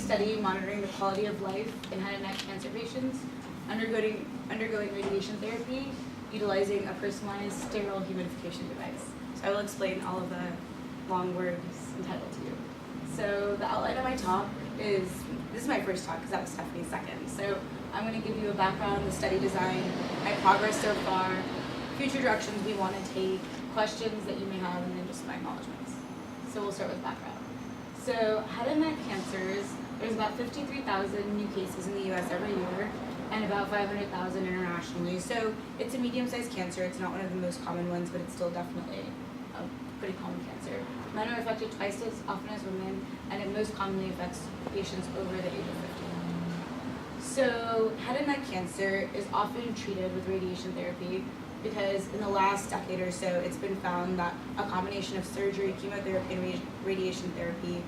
study monitoring the quality of life in head and neck cancer patients undergoing radiation therapy utilizing a personalized sterile humidification device. So I will explain all of the long words entitled to you. So the outline of my talk is, this is my first talk because that was Stephanie's second. So I'm going to give you a background on the study design, my progress so far, future directions we want to take, questions that you may have, and then just my acknowledgements. So we'll start with background. So head and neck cancers, there's about 53,000 new cases in the US every year and about 500,000 internationally. So it's a medium-sized cancer. It's not one of the most common ones, but it's still definitely a pretty common cancer. Men are affected twice as often as women, and it most commonly affects patients over the age of 50. So head and neck cancer is often treated with radiation therapy because in the last decade or so, it's been found that a combination of surgery, chemotherapy, and radiation therapy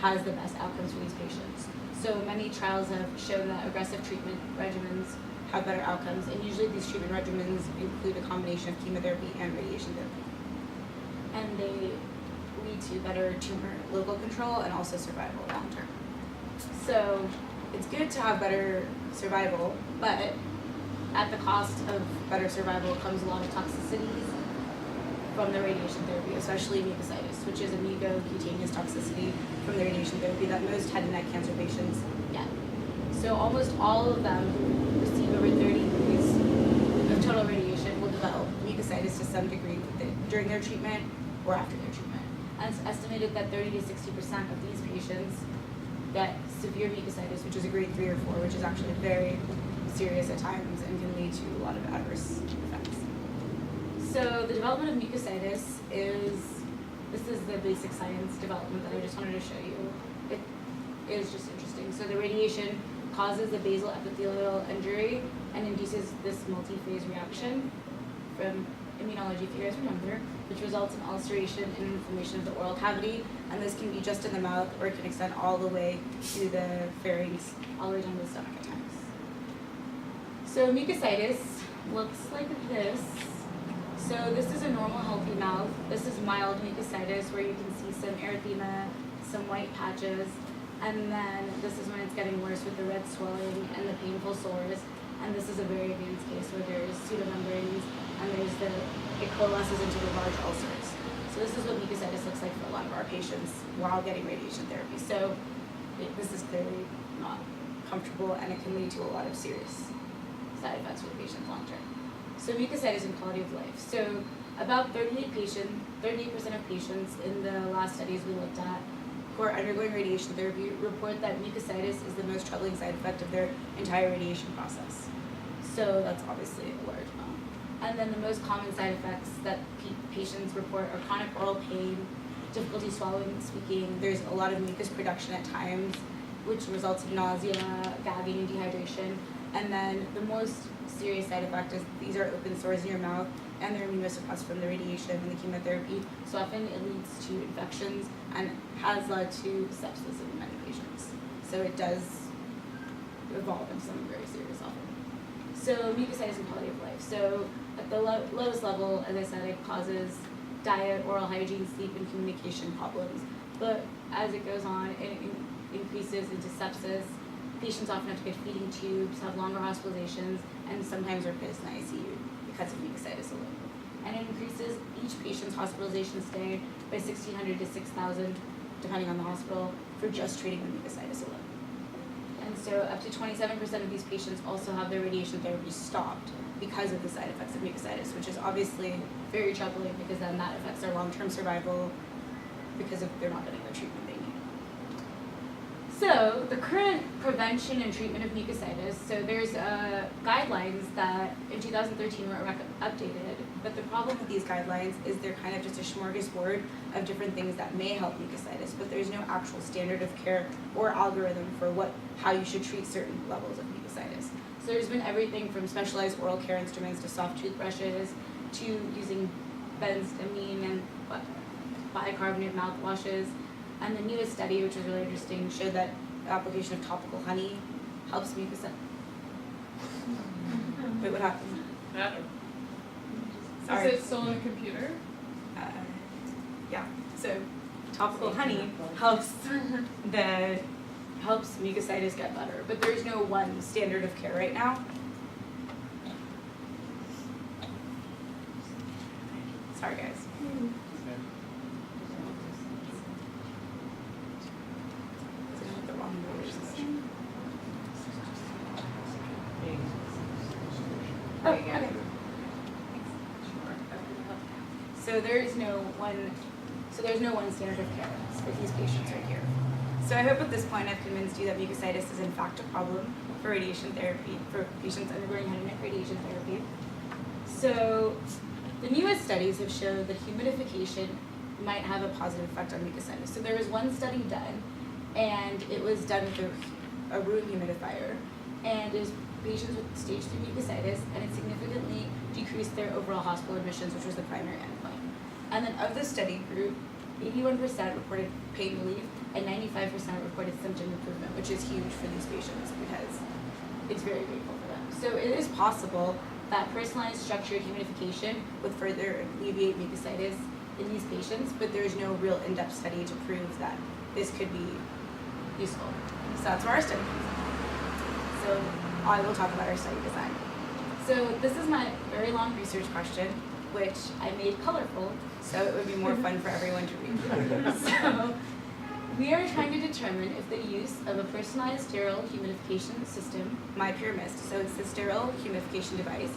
has the best outcomes for these patients. So many trials have shown that aggressive treatment regimens have better outcomes, and usually these treatment regimens include a combination of chemotherapy and radiation therapy. And they lead to better tumor local control and also survival long term. So it's good to have better survival, but at the cost of better survival comes a lot of toxicities from the radiation therapy, especially mucositis, which is a mucocutaneous toxicity from the radiation therapy that most head and neck cancer patients get. So almost all of them who receive over 30 degrees of total radiation will develop mucositis to some degree during their treatment or after their treatment. And it's estimated that 30 to 60% of these patients get severe mucositis, which is a grade 3 or 4, which is actually very serious at times and can lead to a lot of adverse effects. So the development of mucositis this is the basic science development that I just wanted to show you. It is just interesting. So the radiation causes the basal epithelial injury and induces this multi-phase reaction from immunology, if you guys remember, which results in ulceration and inflammation of the oral cavity, and this can be just in the mouth or it can extend all the way to the pharynx, all the way down to the stomach at times. So mucositis looks like this. So this is a normal healthy mouth. This is mild mucositis where you can see some erythema, some white patches, and then this is when it's getting worse with the red swelling and the painful sores. And this is a very advanced case where there's pseudomembranes and it coalesces into the large ulcers. So this is what mucositis looks like for a lot of our patients while getting radiation therapy. So this is clearly not comfortable and it can lead to a lot of serious side effects for the patients long term. So mucositis and quality of life. So about 38% of patients in the last studies we looked at who are undergoing radiation therapy report that mucositis is the most troubling side effect of their entire radiation process. So that's obviously a large amount. And then the most common side effects that patients report are chronic oral pain, difficulty swallowing and speaking. There's a lot of mucus production at times, which results in nausea, gagging, and dehydration. And then the most serious side effect is these are open sores in your mouth and they're immunosuppressed from the radiation and the chemotherapy. So often it leads to infections and has led to sepsis in many patients. So it does evolve into something very serious often. So mucositis and quality of life. So at the lowest level, as I said, it causes diet, oral hygiene, sleep, and communication problems. But as it goes on, it increases into sepsis. Patients often have to get feeding tubes, have longer hospitalizations, and sometimes are placed in the ICU because of mucositis alone. And it increases each patient's hospitalization stay by 1,600 to 6,000, depending on the hospital, for just treating the mucositis alone. And so up to 27% of these patients also have their radiation therapy stopped because of the side effects of mucositis, which is obviously very troubling because then that affects their long-term survival because they're not getting the treatment they need. So the current prevention and treatment of mucositis, so there's guidelines that in 2013 were updated, but the problem with these guidelines is they're kind of just a smorgasbord of different things that may help mucositis, but there's no actual standard of care or algorithm for how you should treat certain levels of mucositis. So there's been everything from specialized oral care instruments to soft toothbrushes to using benzamine and bicarbonate mouthwashes. And the newest study, which was really interesting, showed that the application of topical honey helps mucositis. Wait, what happened? Sorry. Is it still on a computer? Yeah. So topical honey helps the helps mucositis get better, but there's no one standard of care right now. Sorry, guys. Oh, okay. So there's no one standard of care for these patients right here. So I hope at this point I've convinced you that mucositis is in fact a problem for radiation therapy, for patients undergoing head and neck radiation therapy. So the newest studies have shown that humidification might have a positive effect on mucositis. So there was one study done, and it was done with a room humidifier, and it was patients with stage 3 mucositis, and it significantly decreased their overall hospital admissions, which was the primary endpoint. And then of the study group, 81% reported pain relief, and 95% reported symptom improvement, which is huge for these patients because it's very grateful for them. So it is possible that personalized structured humidification would further alleviate mucositis in these patients, but there is no real in-depth study to prove that this could be useful. So that's where our study comes in. So I will talk about our study design. So this is my very long research question, which I made colorful, so it would be more fun for everyone to read. So we are trying to determine if the use of a personalized sterile humidification system, MyPyramist, so it's the sterile humidification device,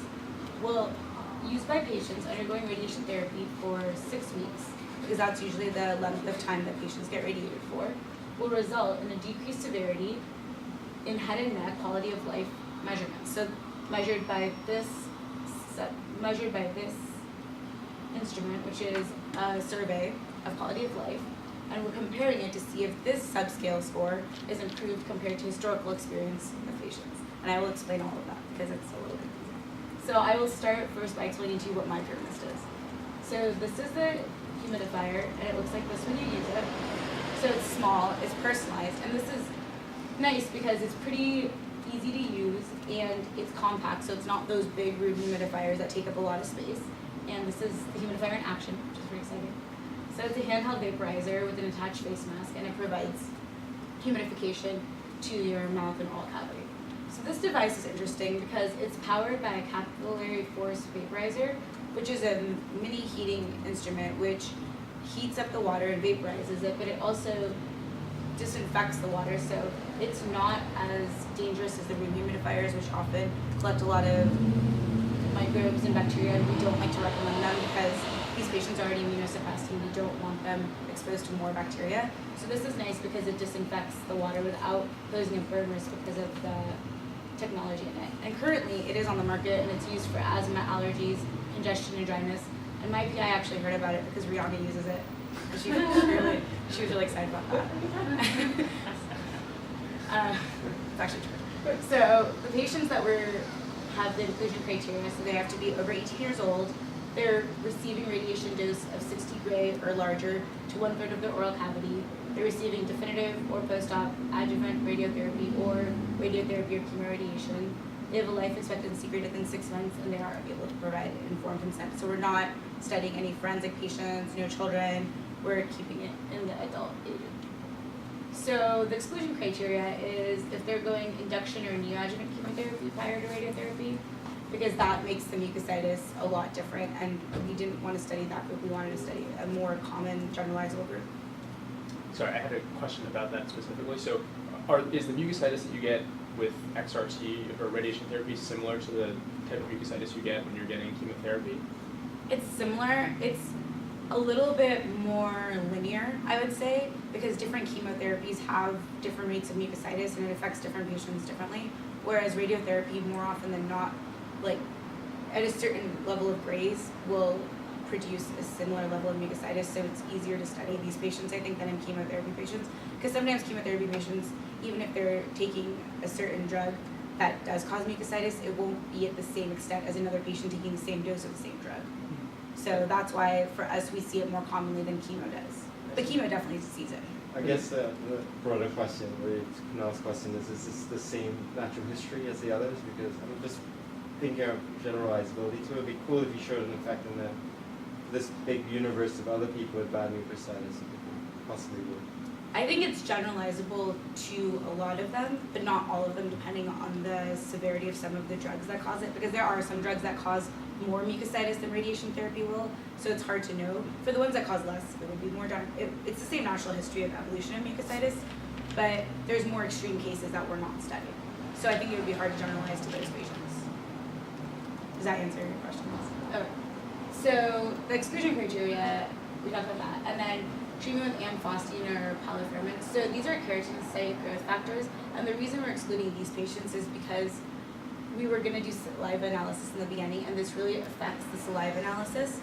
will used by patients undergoing radiation therapy for 6 weeks, because that's usually the length of time that patients get radiated for, will result in a decreased severity in head and neck quality of life measurements. So measured by this instrument, which is a survey of quality of life, and we're comparing it to see if this subscale score is improved compared to historical experience of patients. And I will explain all of that because it's a little bit easier. So I will start first by explaining to you what MyPyramist is. So this is the humidifier, and it looks like this when you use it. So it's small, it's personalized, and this is nice because it's pretty easy to use and it's compact, so it's not those big room humidifiers that take up a lot of space. And this is the humidifier in action, which is very exciting. So it's a handheld vaporizer with an attached face mask, and it provides humidification to your mouth and oral cavity. So this device is interesting because it's powered by a capillary force vaporizer, which is a mini heating instrument which heats up the water and vaporizes it, but it also disinfects the water, so it's not as dangerous as the room humidifiers, which often collect a lot of microbes and bacteria, and we don't like to recommend them because these patients are already immunosuppressed and we don't want them exposed to more bacteria. So this is nice because it disinfects the water without posing a burn risk because of the technology in it. And currently it is on the market and it's used for asthma, allergies, congestion, and dryness. And my PI actually heard about it because Rihanna uses it. She was really excited about that. It's actually true. So the patients that have the inclusion criteria, so they have to be over 18 years old. They're receiving radiation dose of 60 gray or larger to 1/3 of their oral cavity. They're receiving definitive or post-op adjuvant radiotherapy or radiotherapy or chemoradiation. They have a life expectancy greater than 6 months, and they are able to provide informed consent. So we're not studying any forensic patients, no children. We're keeping it in the adult age. So the exclusion criteria is if they're going induction or neoadjuvant chemotherapy prior to radiotherapy, because that makes the mucositis a lot different, and we didn't want to study that group. We wanted to study a more common generalizable group. Sorry, I had a question about that specifically. So is the mucositis that you get with XRT or radiation therapy similar to the type of mucositis you get when you're getting chemotherapy? It's similar. It's a little bit more linear, I would say, because different chemotherapies have different rates of mucositis and it affects different patients differently. Whereas radiotherapy, more often than not, like at a certain level of grays, will produce a similar level of mucositis, so it's easier to study these patients, I think, than in chemotherapy patients. Because sometimes chemotherapy patients, even if they're taking a certain drug that does cause mucositis, it won't be at the same extent as another patient taking the same dose of the same drug. So that's why, for us, we see it more commonly than chemo does. But chemo definitely sees it. I guess the broader question, or Kunal's question, is this the same natural history as the others? Because I'm just thinking of generalizability, so it would be cool if you showed an effect in this big universe of other people with bad mucositis, if it possibly would. I think it's generalizable to a lot of them, but not all of them, depending on the severity of some of the drugs that cause it, because there are some drugs that cause more mucositis than radiation therapy will, so it's hard to know. For the ones that cause less, it would be more it's the same natural history of evolution of mucositis, but there's more extreme cases that were not studied. So I think it would be hard to generalize to those patients. Does that answer your questions? Okay. So the exclusion criteria, we talked about that, and then treatment with amphostine or palifermin. So these are keratinocyte growth factors, and the reason we're excluding these patients is because we were going to do saliva analysis in the beginning, and this really affects the saliva analysis,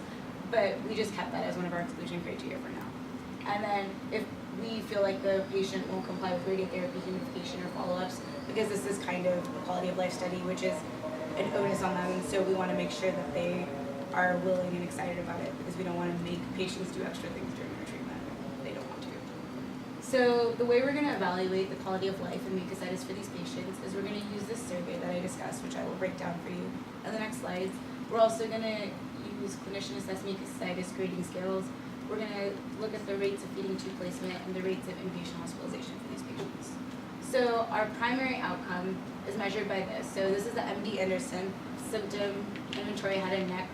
but we just kept that as one of our exclusion criteria for now. And then if we feel like the patient won't comply with radiotherapy, humidification, or follow-ups, because this is kind of a quality of life study, which is an onus on them, and so we want to make sure that they are willing and excited about it, because we don't want to make patients do extra things during their treatment if they don't want to. So the way we're going to evaluate the quality of life and mucositis for these patients is we're going to use this survey that I discussed, which I will break down for you in the next slides. We're also going to use clinician-assessed mucositis grading scales. We're going to look at the rates of feeding tube placement and the rates of inpatient hospitalization for these patients. So our primary outcome is measured by this. So this is the MD Anderson Symptom Inventory Head and Neck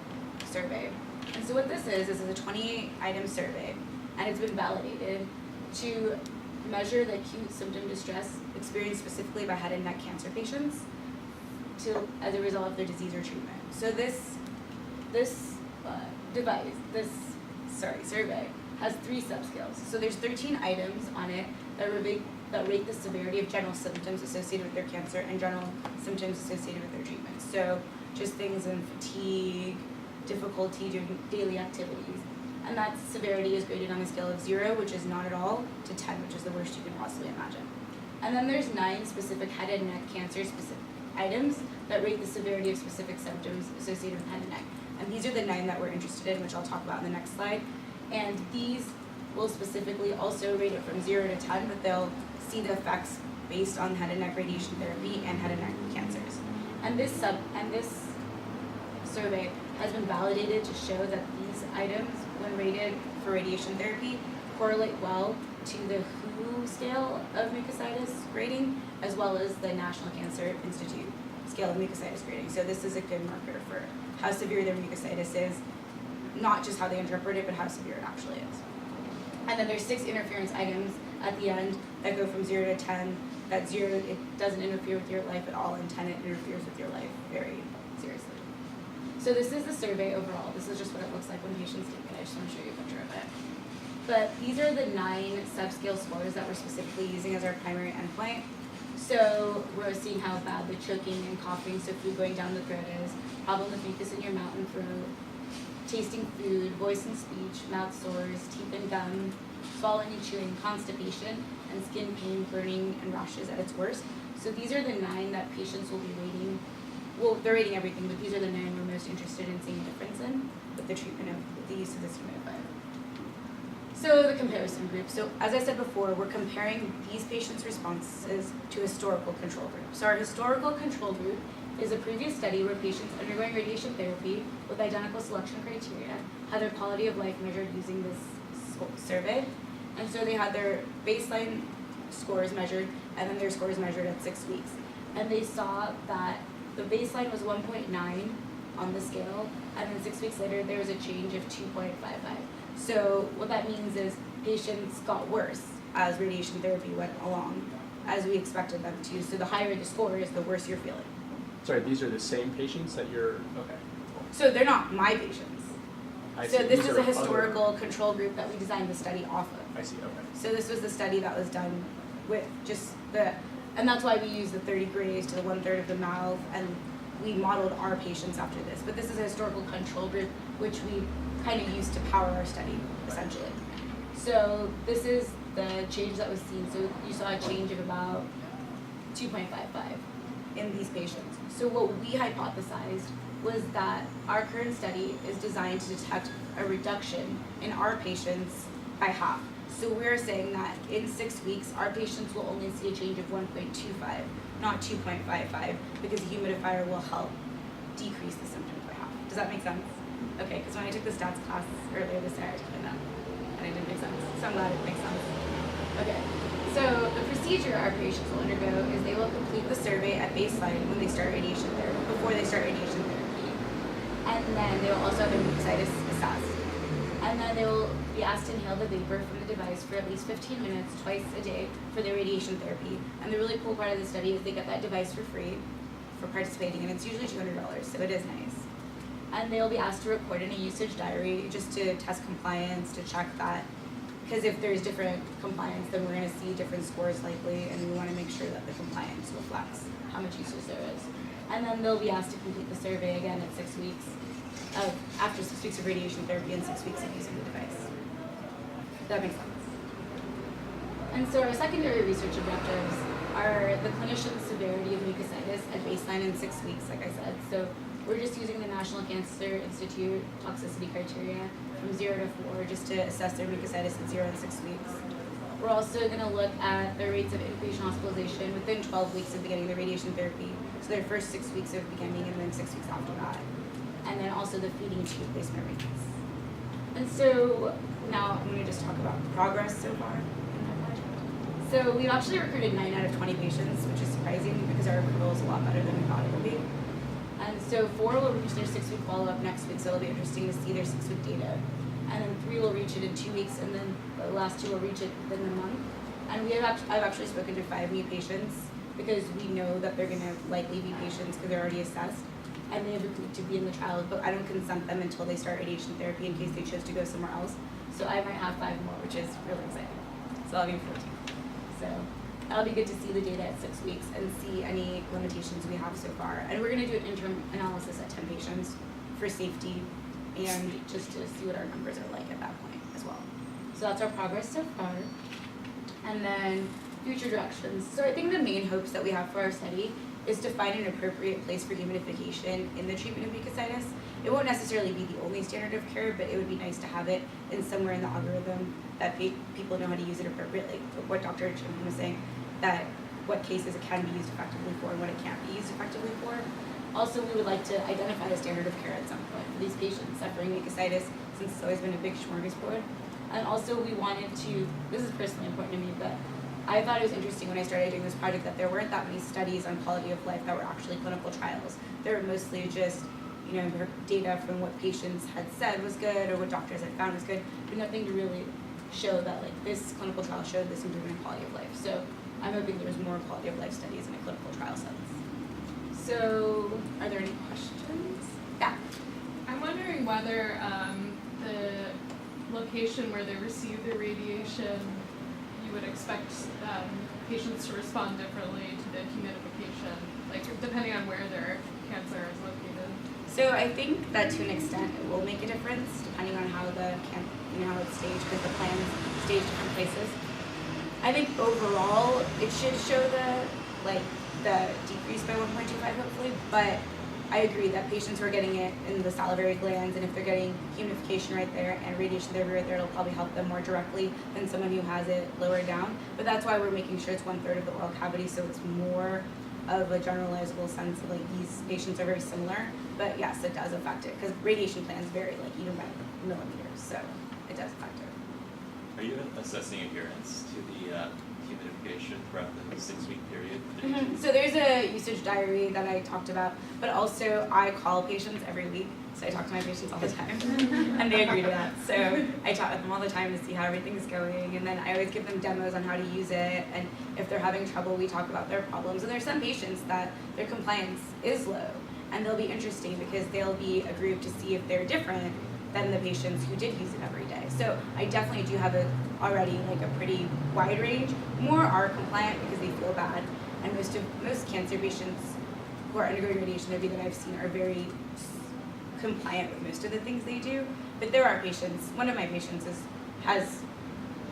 Survey. And so what this is a 28-item survey, and it's been validated to measure the acute symptom distress experienced specifically by head and neck cancer patients as a result of their disease or treatment. So this survey has 3 subscales. So there's 13 items on it that rate the severity of general symptoms associated with their cancer and general symptoms associated with their treatment. So just things in fatigue, difficulty doing daily activities. And that severity is graded on a scale of 0, which is not at all, to 10, which is the worst you can possibly imagine. And then there's 9 specific head and neck cancer specific items that rate the severity of specific symptoms associated with head and neck. And these are the 9 that we're interested in, which I'll talk about in the next slide. And these will specifically also rate it from 0 to 10, but they'll see the effects based on head and neck radiation therapy and head and neck cancers. And this survey has been validated to show that these items, when rated for radiation therapy, correlate well to the WHO scale of mucositis grading, as well as the National Cancer Institute scale of mucositis grading. So this is a good marker for how severe their mucositis is, not just how they interpret it, but how severe it actually is. And then there's 6 interference items at the end that go from 0 to 10. That 0, it doesn't interfere with your life at all, and 10, it interferes with your life very seriously. So this is the survey overall. This is just what it looks like when patients take it. I just want to show you a picture of it. But these are the 9 subscale scores that we're specifically using as our primary endpoint. So we're seeing how bad the choking and coughing, so food going down the throat is, problem with mucus in your mouth and throat, tasting food, voice and speech, mouth sores, teeth and gum, swallowing and chewing, constipation, and skin pain, burning, and rashes at its worst. So these are the 9 that patients will be rating. Well, they're rating everything, but these are the 9 we're most interested in seeing a difference in with the treatment of the use of this humidifier. So the comparison group. So as I said before, we're comparing these patients' responses to historical control group. So our historical control group is a previous study where patients undergoing radiation therapy with identical selection criteria had their quality of life measured using this survey. And so they had their baseline scores measured, and then their scores measured at 6 weeks. And they saw that the baseline was 1.9 on the scale, and then 6 weeks later there was a change of 2.55. So what that means is patients got worse as radiation therapy went along, as we expected them to. So the higher the score is, the worse you're feeling. Sorry, these are the same patients that you're, okay. So they're not my patients. I So see. this These is are a historical other- control group that we designed the study off of. I see, okay. So this was the study that was done with just the, and that's why we use the 30 grays to the 1/3 of the mouth, and we modeled our patients after this. But this is a historical control group, which we kind of used to power our study, essentially. So this is the change that was seen. So you saw a change of about 2.55 in these patients. So what we hypothesized was that our current study is designed to detect a reduction in our patients by half. So we're saying that in 6 weeks, our patients will only see a change of 1.25, not 2.55, because the humidifier will help decrease the symptoms by half. Does that make sense? Okay, because when I took the stats class earlier this year, I took it down, and it didn't make sense. So I'm glad it makes sense. Okay, so the procedure our patients will undergo is they will complete the survey at baseline when they start radiation therapy, before they start radiation therapy. And then they will also have their mucositis assessed. And then they will be asked to inhale the vapor from the device for at least 15 minutes twice a day for their radiation therapy. And the really cool part of the study is they get that device for free for participating, and it's usually $200, so it is nice. And they'll be asked to record in a usage diary just to test compliance, to check that. Because if there's different compliance, then we're going to see different scores likely, and we want to make sure that the compliance reflects how much usage there is. And then they'll be asked to complete the survey again at 6 weeks, after 6 weeks of radiation therapy and 6 weeks of using the device. That makes sense. And so our secondary research objectives are the clinician's severity of mucositis at baseline in 6 weeks, like I said. So we're just using the National Cancer Institute toxicity criteria from 0 to 4 just to assess their mucositis at 0 to 6 weeks. We're also going to look at the rates of inpatient hospitalization within 12 weeks of beginning the radiation therapy. So their first 6 weeks of beginning and then 6 weeks after that. And then also the feeding tube placement rates. And so now I'm going to just talk about progress so far in that project. So we've actually recruited 9 out of 20 patients, which is surprising because our recruital is a lot better than we thought it would be. And so 4 will reach their 6-week follow-up next week, so it'll be interesting to see their 6-week data. And then 3 will reach it in 2 weeks, and then the last 2 will reach it within the month. And I've actually spoken to 5 new patients because we know that they're going to likely be patients because they're already assessed, and they have agreed to be in the trial, but I don't consent them until they start radiation therapy in case they choose to go somewhere else. So I might have 5 more, which is really exciting. So I'll be 14. So that'll be good to see the data at 6 weeks and see any limitations we have so far. And we're going to do an interim analysis at 10 patients for safety and just to see what our numbers are like at that point as well. So that's our progress so far. And then future directions. So I think the main hopes that we have for our study is to find an appropriate place for humidification in the treatment of mucositis. It won't necessarily be the only standard of care, but it would be nice to have it in somewhere in the algorithm that people know how to use it appropriately. What Dr. Chim was saying, that what cases it can be used effectively for and what it can't be used effectively for. Also, we would like to identify the standard of care at some point for these patients suffering mucositis, since it's always been a big smorgasbord. And also we wanted to, this is personally important to me, but I thought it was interesting when I started doing this project that there weren't that many studies on quality of life that were actually clinical trials. They were mostly just, data from what patients had said was good or what doctors had found was good, but nothing to really show that like this clinical trial showed this improvement in quality of life. So I'm hoping there's more quality of life studies in a clinical trial sense. So, are there any questions? Yeah. I'm wondering whether the location where they receive the radiation, you would expect patients to respond differently to the humidification, like depending on where their cancer is located. So I think that to an extent it will make a difference depending on how how it's staged, because the plan's staged different places. I think overall it should show the decrease by 1.25 hopefully, but I agree that patients who are getting it in the salivary glands, and if they're getting humidification right there and radiation therapy right there, it'll probably help them more directly than someone who has it lower down. But that's why we're making sure it's 1/3 of the oral cavity, so it's more of a generalizable sense of like these patients are very similar. But yes, it does affect it because radiation plans vary even by millimeters, so it does affect it. Are you assessing adherence to the humidification throughout the 6-week period? Mm-hmm. So there's a usage diary that I talked about, but also I call patients every week. So I talk to my patients all the time, and they agree to that. So I talk with them all the time to see how everything's going, and then I always give them demos on how to use it, and if they're having trouble, we talk about their problems. And there's some patients that their compliance is low, and they'll be interesting because they'll be a group to see if they're different than the patients who did use it every day. So I definitely do have already a pretty wide range. More are compliant because they feel bad, and most cancer patients who are undergoing radiation therapy that I've seen are very compliant with most of the things they do. But there are patients. One of my patients has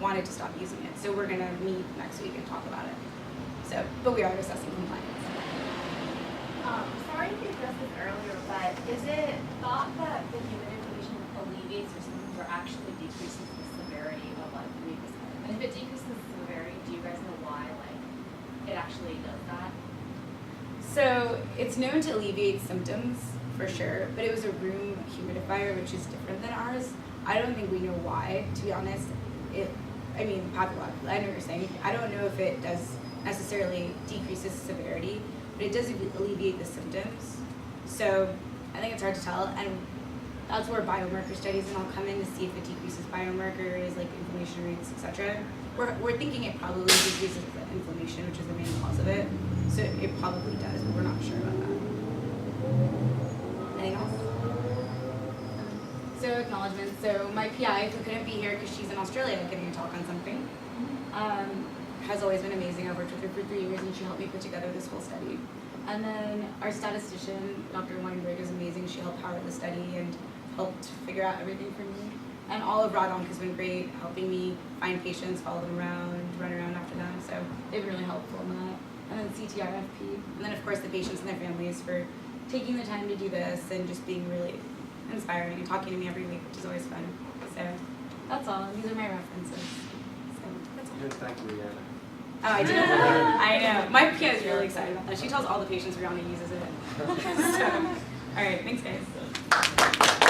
wanted to stop using it, so we're gonna meet next week and talk about it. So, but we are assessing compliance. Sorry if you addressed this earlier, but is it thought that the humidification alleviates or symptoms or actually decreases the severity of mucositis? And if it decreases the severity, do you guys know why it actually does that? So it's known to alleviate symptoms for sure, but it was a room humidifier, which is different than ours. I don't think we know why, to be honest. I mean, pathologically, I know what you're saying. I don't know if it does necessarily decreases severity, but it does alleviate the symptoms. So I think it's hard to tell, and that's where biomarker studies and all come in to see if it decreases biomarkers like inflammation rates, etc. We're thinking it probably decreases the inflammation, which is the main cause of it. So it probably does, but we're not sure about that. Anything else? So acknowledgements. So my PI, who couldn't be here because she's in Australia giving a talk on something, has always been amazing. I've worked with her for 3 years, and she helped me put together this whole study. And then our statistician, Dr. Weinberg, is amazing. She helped power the study and helped figure out everything for me. And all of Radonk has been great, helping me find patients, follow them around, run around after them. So they've been really helpful in that. And then CTRFP. And then, of course, the patients and their families for taking the time to do this and just being really inspiring and talking to me every week, which is always fun. So that's all. These are my references. So that's all. You didn't thank Rihanna. Oh, I did. I know. My PI is really excited about that. She tells all the patients Rihanna uses it. So, all right. Thanks, guys.